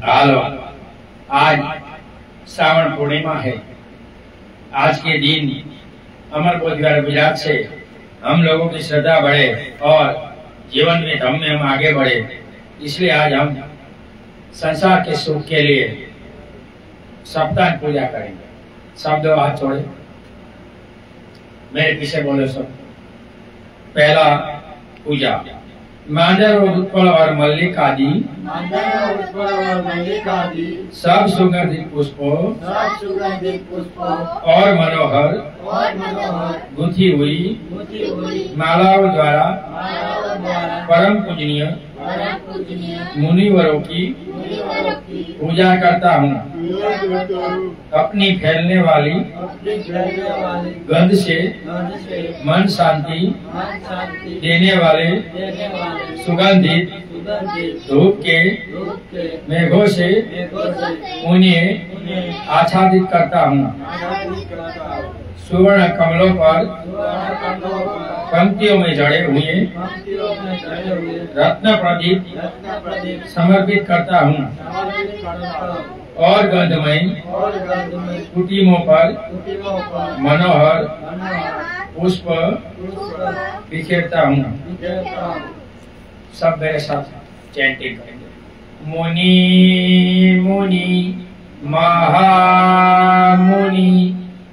Hello, आज श्रावण पूर्णिमा है। आज के दिन अमर बोधगया विराट से हम लोगों की श्रद्धा बढ़े और जीवन में धर्म में हम आगे बढ़े, इसलिए आज हम संसार के सुख के लिए सप्ताह पूजा करेंगे। सब दो हाथ जोड़े, मेरे पीछे बोलो सब। पहला पूजा मांजर और उत्पल और मल्लिक आदि सब सुगंधित पुष्पों और मनोहर गुथी हुई मालाओं द्वारा परम पूजनीय मुनिवरों की पूजा करता हूँ। अपनी फैलने वाली गंध से मन शांति देने वाले सुगंधित धूप के मेघों से उन्हें आच्छादित करता हूँ। सुवर्ण कमलों पर पंक्तियों में जड़े हुए रत्न प्रदीप समर्पित करता हूँ और गंधमय कुटीमों पर मनोहर पुष्प बिखेरता हूँ। सब मेरे साथ चैंटिंग करेंगे। मुनि मुनि महामुनि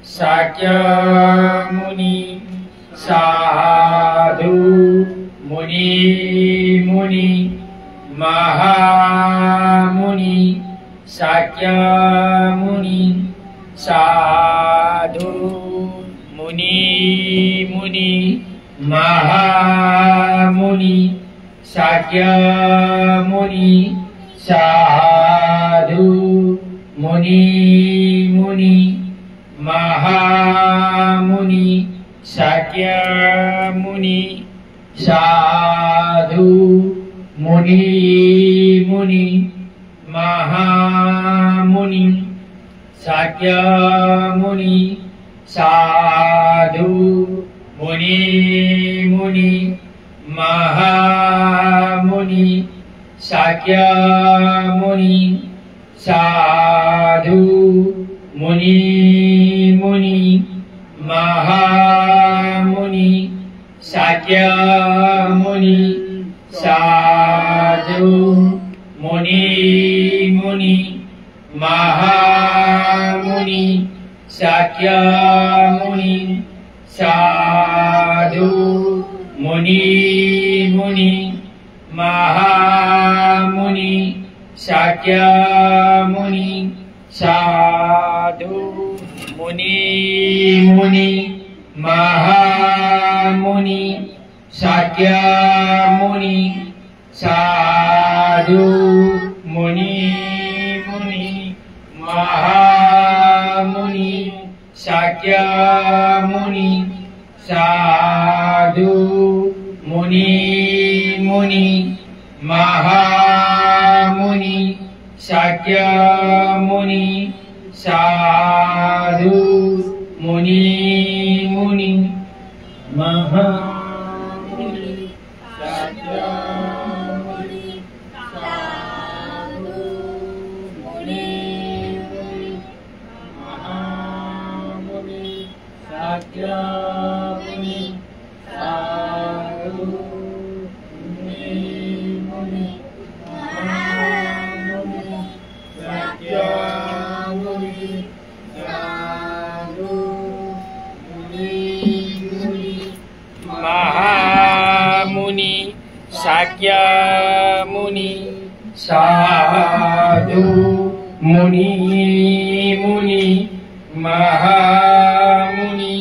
शाक्य मुनि साधु मुनि मुनि महामुनि शाक्य मुनि साधु मुनि मुनि महामुनि शाक्य मुनि साधु मुनि मुनि महामुनि शाक्य मुनि साधु मुनि मुनि महामुनि शाक्य मुनि साधु मुनि मुनि महामुनि शाक्य मुनि साधु मुनि मुनि महामुनि शाक्य मुनि साधु मुनि मुनि महामुनि शाक्य मुनि साधु मुनि मुनि महामुनि शाक्य मुनि साधु मुनि मुनि महामुनि शाक्य मुनि साधु मुनि मुनि महामुनि शाक्य मुनि साधु मुनि मुनि महामुनि शाक्य मुनि साधु मुनि मुनि महामुनि शाक्य मुनि साधु मुनि मुनि महामुनि शाक्य मुनि साधु मुनि मुनि महामुनि शाक्य मुनि साधु मुनि मुनि महामुनि शाक्य मुनि साधु मुनि मुनि महामुनि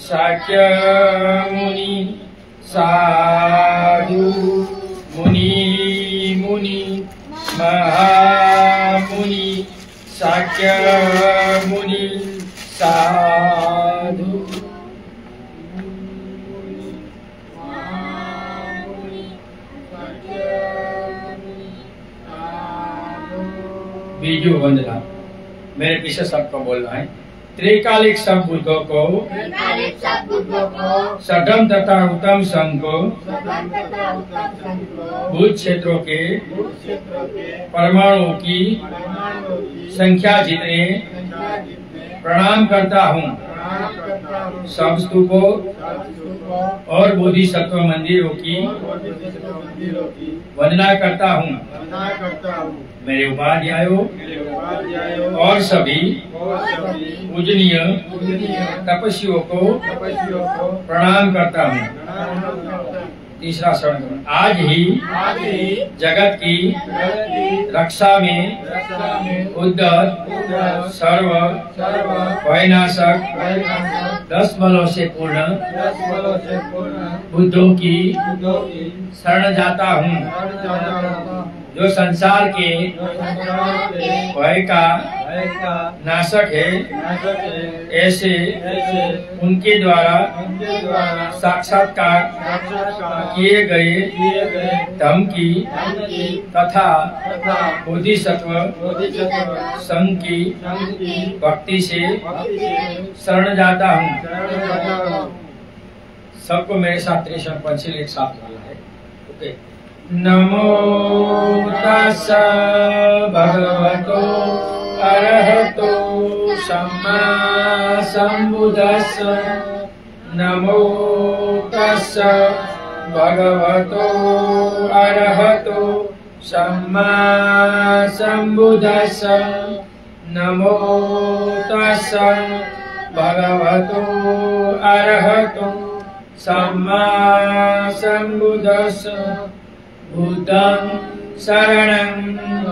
शाक्य मुनि साधु मुनि मुनि महामुनि शाक्य मुनि साधु बीजू वंदना। मेरे पीछे सबको बोलना है। त्रिकालिक सब बुद्धों को, सधम तथा उत्तम संघ को, भूत क्षेत्रों के परमाणुओं की संख्या जितने प्रणाम करता हूँ, सब स्तूपों और बोधिसत्व मंदिरों की वंदना करता हूँ। मेरे उपाध्यायों और सभी पूजनीय तपस्वियों को प्रणाम करता हूँ। तीसरा शरण, आज ही जगत की रक्षा में उद्दत सर्व भयनाशक 10 बलों से पूर्ण बुद्धों की शरण जाता हूँ, जो संसार के भय का नाशक है। ऐसे उनके द्वारा साक्षात्कार किए गए धम्म की तथा बोधिसत्व संघ की भक्ति से शरण जाता हूँ। सबको मेरे साथ त्रिशरण पंचशील एक साथ बोलना है। ओके। नमो तस्स भगवतो अरहतो सम्मा सम्बुद्धस्स। नमो तस्स भगवतो अरहतो सम्मा सम्बुद्धस्स। नमो तस्स भगवतो अरहतो सम्मा सम्बुद्धस्स। बुद्धं शरणं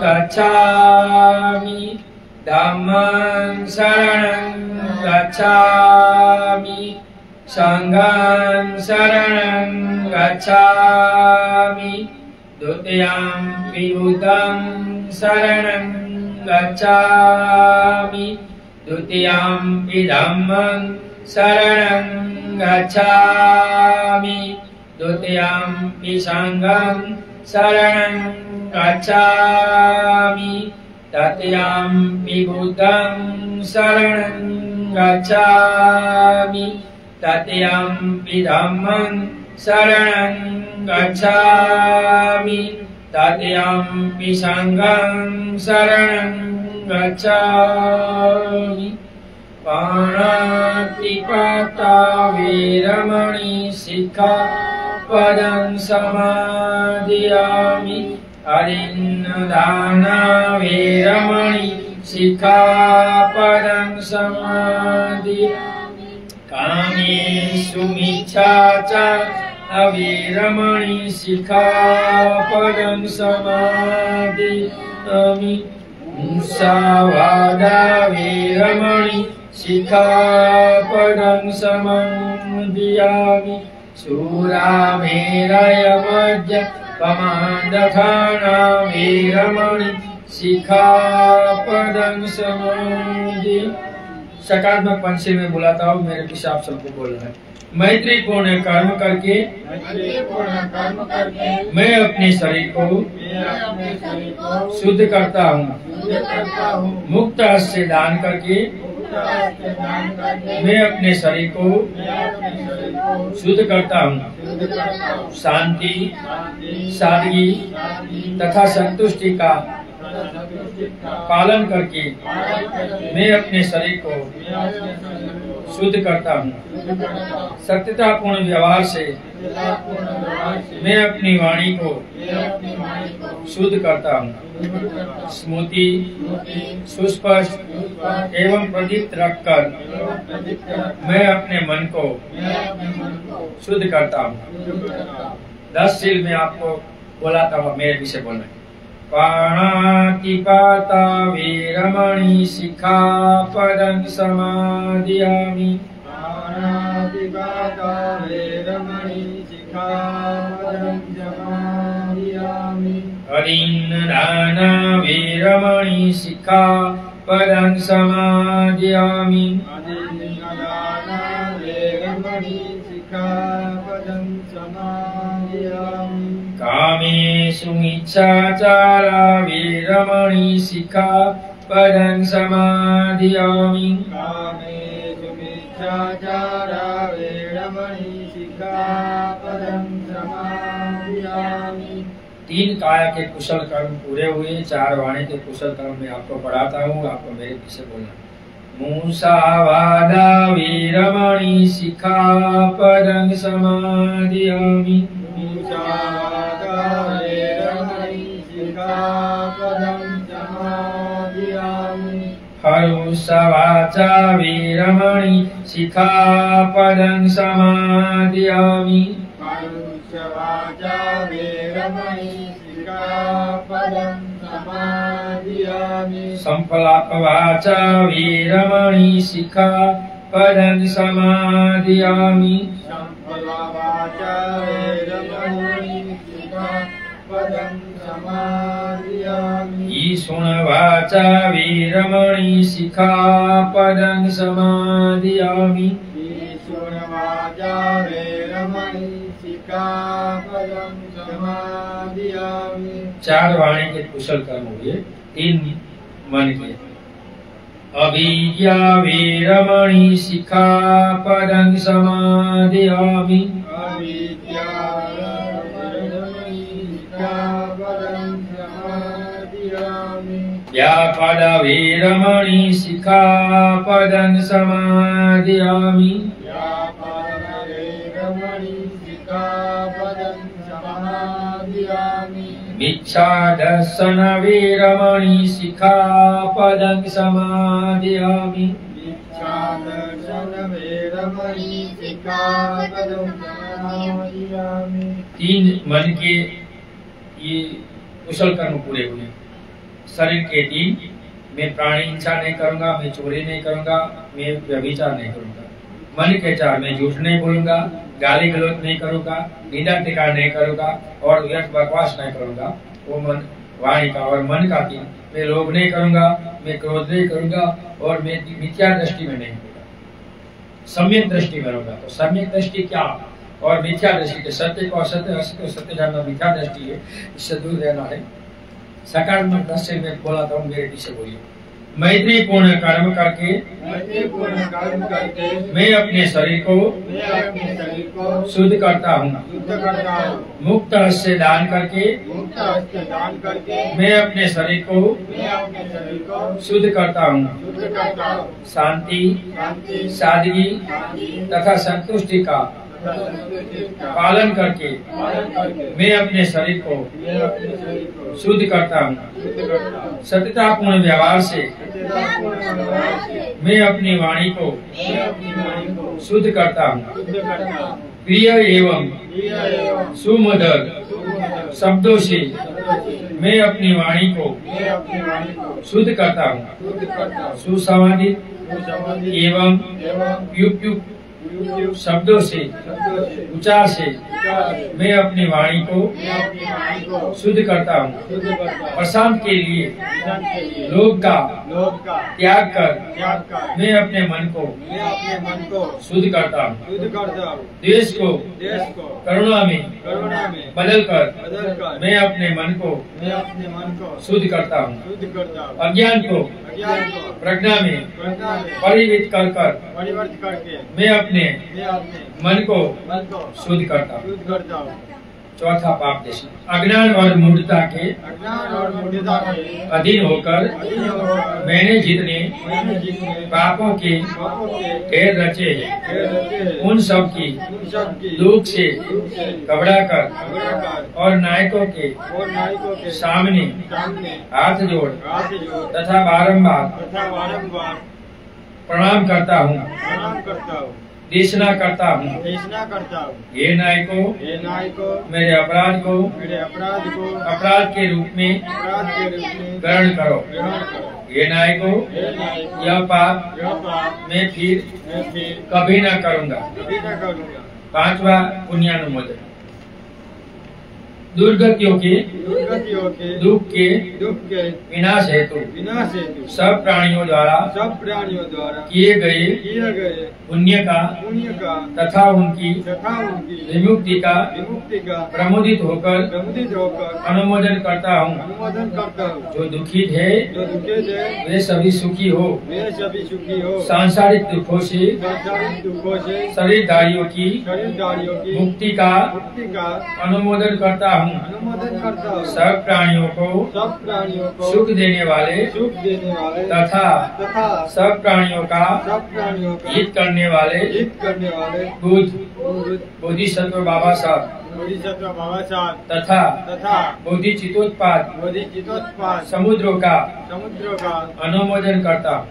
गच्छामि, धम्मं शरणं गच्छामि, संघं शरणं गच्छामि, द्वितीयंपि बुद्धं शरणं गच्छामि, द्वितीयंपि धम्मं शरणं गच्छामि, द्वितीयंपि संघं शरणं गच्छामि, तृतीयंपि बुद्धं शरणं गच्छामि, तृतीयंपि धम्मं शरणं गच्छामि, तृतीयंपि संघं शरणं गच्छामि। पाणातिपाता वीरमणि सिक्खापदं समादियामि। अरिन्नदाना वीरमणि सिक्खापदं समादियामि। कामेषु मिच्छाचार वीरमणि सिक्खापदं समादियामि। मुसावादा वीरमणि सिक्खापदं समादियामि। शूरामेरयमद्यपमादधाना वीरमणि सिक्खापदं समादियामि। सकारात्मक पंचशील में बुलाता हूँ, मेरे पीछे आप सबको बोलना है। मैत्री पूर्ण कर्म करके मैं अपने शरीर को शुद्ध करता हूँ। मुक्त हस्त से दान करके मैं अपने शरीर को शुद्ध करता हूँ। शांति, सादगी तथा संतुष्टि का पालन करके मैं अपने शरीर को शुद्ध करता हूँ। सत्यतापूर्ण व्यवहार से मैं अपनी वाणी को शुद्ध करता हूँ। स्मृति सुस्पष्ट एवं प्रदीप्त रखकर मैं अपने मन को शुद्ध करता हूँ। 10 शील में आपको बोलाता हूँ, मेरे पीछे बोलना है। पाणातिपाता वीरमणि सिक्खापदं समादियामि। पाणातिपाता वीरमणि सिक्खापदं समादियामि। अरिन्नदाना वीरमणि सिक्खापदं समादियामि। अरिन्नदाना वीरमणि सिक्खापदं समादियामि। कामेषु मिच्छाचारा वीरमणि सिक्खापदं समादियामि। मिथ्याचारा वेरमणि सिक्खापदं समादयामि। 3 काया के कुशल कर्म पूरे हुए, 4 वाणी के कुशल कर्म मैं आपको पढ़ाता हूँ, आपको मेरे पीछे बोलना। मूसावादा वीरमणि सिक्खापदं समादयामि। मूसावादा वेरमणि सिक्खापदं समादयामि। हरुषवाचा वीरमणि सिक्खापदं समादयामि। हरुषवाचा वेरमणि सिक्खापदं समादयामि। संफलापवाचा वीरमणि सिक्खापदं समादयामि। संफलावाचा वेरमणि सिक्खापदं समादयामि। ईशुनवाचा वीरमणि सिक्खापदं समादयामि। ईशुनवाचा वेरमणि सिक्खापदं समादयामि। 4 वाणी के कुशल कर्म हुए, 3 मन के। अभिज्ञा वीरमणि सिक्खापदं समादयामि। अविद्या वेरमणि सिक्खापदं समादयामि। व्यापाद वीरमणि सिक्खापदं समादयामि। व्यापाद वेरमणि सिक्खापदं समादयामि। मिच्छादर्शन वीरमणि सिक्खापदं समादयामि। मिथ्यादर्शन वेरमणि सिक्खापदं समादयामि। 3 मन के ये कुशल कर्म पूरे हुए। शरीर के 3, मैं प्राणी हिंसा नहीं करूंगा, मैं चोरी नहीं करूंगा, मैं व्यभिचार नहीं करूंगा। मन के 4, मैं झूठ नहीं बोलूंगा, गाली गलौज नहीं करूंगा, निंदा टिका नहीं करूंगा और व्यर्थ बकवास नहीं करूंगा। वो मन वाणी का। और मन का 3, मैं लोभ नहीं करूंगा, मैं क्रोध नहीं करूंगा और मैं मिथ्या दृष्टि में नहीं होगा, सम्यक दृष्टि में रहूंगा। तो सम्यक दृष्टि क्या और मिथ्या दृष्टि के, सत्य को असत्य, असत्य को सत्य जानना मिथ्या दृष्टि है, इससे दूर रहना है। सकारात्मक दृष्टि में बोलाता हूँ, मेरे पीछे बोलिए। मैत्री पूर्ण कर्म करके, मैत्रीपूर्ण कर्म करके मैं अपने शरीर को मैं अपने शरीर को शुद्ध करता हूँ। शुद्ध करता हूँ। मुक्त हस्त से दान करके मुक्त हस्त दान करके मैं अपने शरीर को मैं अपने शरीर को शुद्ध करता हूँ। शुद्ध करता हूँ। शांति, शांति, सादगी शांति तथा संतुष्टि का तथा संतुष्टि का पालन करके पालन करके मैं अपने शरीर को मैं अपने शरीर को शुद्ध करता हूँ। शुद्ध करता हूँ। सत्यतापूर्ण व्यवहार से सत्यतापूर्ण व्यवहार से मैं अपनी वाणी को मैं अपनी वाणी को शुद्ध करता हूँ। शुद्ध करता हूँ। प्रिय एवं प्रिय एवं सुमधुर सुमधुर शब्दों से शब्दों से मैं अपनी वाणी को मैं अपनी वाणी को शुद्ध करता हूँ। शुद्ध करता हूँ। सुसंवादित सुसंवादित एवं एवं युक्त युक्त शब्दों से, शब्दों से उच्चार से विचार से मैं अपनी वाणी को मैं अपनी वाणी को शुद्ध करता हूँ। शुद्ध करता हूँ। प्रशांत के लिए विधान के लिए लोभ का लोभ का त्याग कर त्याग कर मैं अपने मन को मैं अपने मन को शुद्ध करता हूँ। शुद्ध करता हूँ। देश को देश को करुणा में करुणा में बदल कर बदल कर मैं अपने मन को मैं अपने मन को शुद्ध करता हूँ। शुद्ध करता हूँ। अज्ञान को अज्ञान को प्रज्ञा में प्रज्ञा में परिवर्तित कर परिवर्तित करके मैं अपने मैं अपने मन को मन को शुद्ध करता हूँ। शुद्ध करता हूँ। चौथा पाप देश, अज्ञान और मूढ़ता के अज्ञान और मूढ़ता के अधीन होकर अधीन होकर मैंने जितने मैंने जितने पापों के पापों के ढेर रचे हैं ढेर रचे हैं, उन सब की उन सब की दुख से दुख से घबरा कर घबराकर और नायकों के और नायकों के सामने सामने हाथ जोड़ हाथ जोड़ तथा बारंबार तथा बारंबार प्रणाम करता हूँ, प्रणाम करता हूँ। देशना करता हूँ। देशना करता हूँ। हे नायकों, हे नाय को मेरे अपराध को मेरे अपराध को अपराध के रूप में अपराध के रूप में ग्रहण करो। ग्रहण करो। हे नायकों, हे नाय को यह पाप यह पाप मैं फिर मैं फिर कभी न करूँगा। कभी न करूँगा। 5वां पुण्यानुमोदन, दुर्गतियों के जगतियों के दुख के विनाश हेतु सब प्राणियों द्वारा किए गए पुण्य का तथा उनकी विमुक्ति का प्रमोदित होकर अनुमोदन करता हूँ। जो दुखित है वे सभी सुखी हो। सांसारिक दुखों से शरीरधारियों की मुक्ति का अनुमोदन करता हूँ। सब प्राणियों को सुख देने वाले तथा सब प्राणियों का हित करने वाले बोधिसत्व बाबा साहब तथा बोधिचितोत्पाद समुद्रों का अनुमोदन करता हूँ।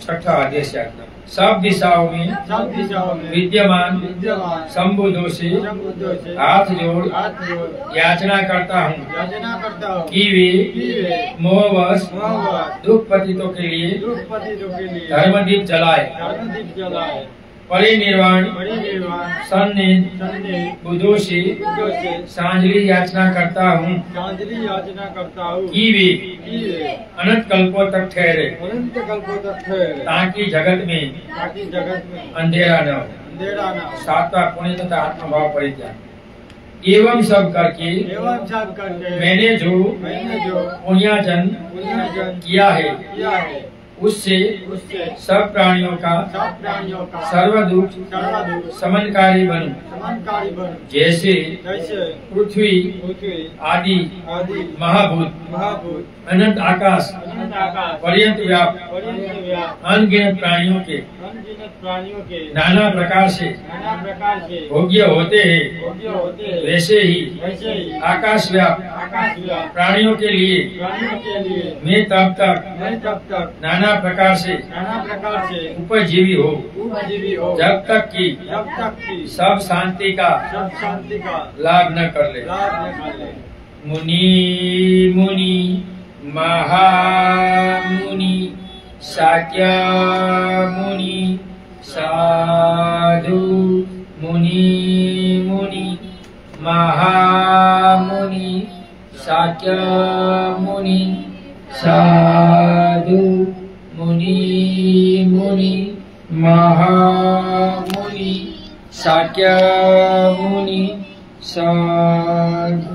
छठा आदेश सब दिशाओं में विद्यमान संबुद्धों से हाथ जोड़ याचना करता हूँ कि वे मोहवश दुख पतितों के लिए धर्मदीप जलाए। परिनिर्वाण सन्निध बुद्धों से सांजलि याचना करता हूँ कि वे अनंत कल्पों तक ठहरे ताकि जगत में अंधेरा न हो। सातवां पुण्य तथा आत्मभाव परित्याग। एवं सब करके मैंने जो पुण्यार्जन किया है उससे सब प्राणियों का सर्व दुख समनकारी बनूं। जैसे पृथ्वी आदि महाभूत अनंत आकाश पर्यंत व्याप्त अनगिनत प्राणियों के नाना प्रकार से भोग्य होते हैं, वैसे ही आकाश व्याप्त प्राणियों के लिए मैं तब तक नाना प्रकार से उपजीवी हो जब तक कि सब शांति का लाभ न कर ले। मुनि महामुनि शाक्य मुनि साधु मुनि महामुनि शाक्य मुनि साधु मुनि महामुनि शाक्य मुनि साधु।